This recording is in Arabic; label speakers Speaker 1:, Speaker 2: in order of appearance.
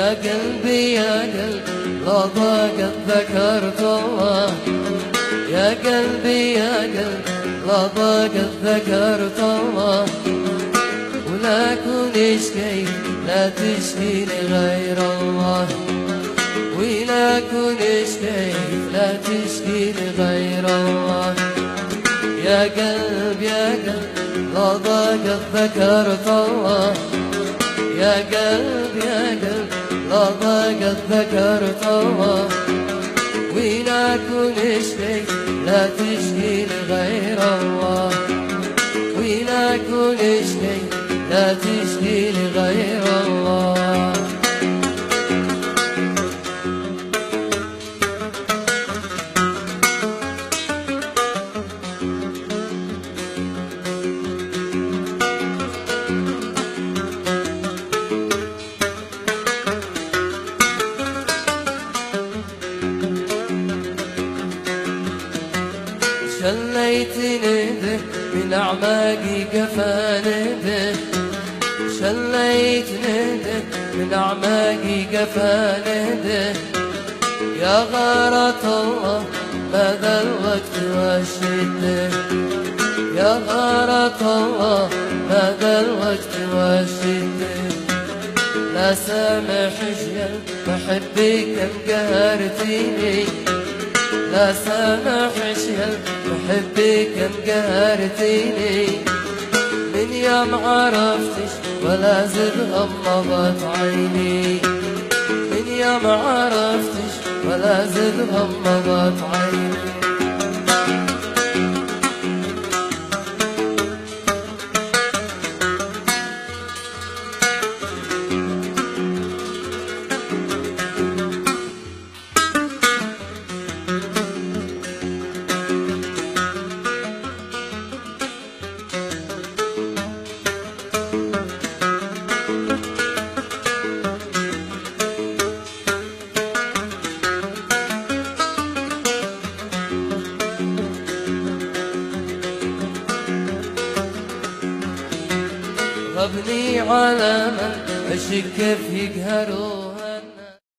Speaker 1: يا قلبي يا قلب لا ضاقت ذكرت الله، يا قلبي يا قلب لا ضاقت ذكرت الله، ولا كن اشكيت لا تشكي لغير الله، ولا كن اشكيت لا تشكي لغير الله. يا قلب يا قلب لا ضاقت ذكرت الله، يا قلب يا قلب لا ضاقت ذكرت الله، ولا كن اشكيت لا تشكي لغير الله، ولا كن اشكيت لا تشكي لغير الله. شليت نده من أعماقي قفا نده، شليت نده من أعماقي قفا نده، يا غارة الله ماذا الوقت والشدة، يا غارة الله ماذا الوقت والشدة. لا سامح يا محبي كم قهرتيني، لا سامح يا محبي كم قهرتيني، من يوم عرفتش ولا زد غمضت عيني، من يوم عرفتش ولا زد غمضت عيني. غبني على من أشك كيف يقهرون،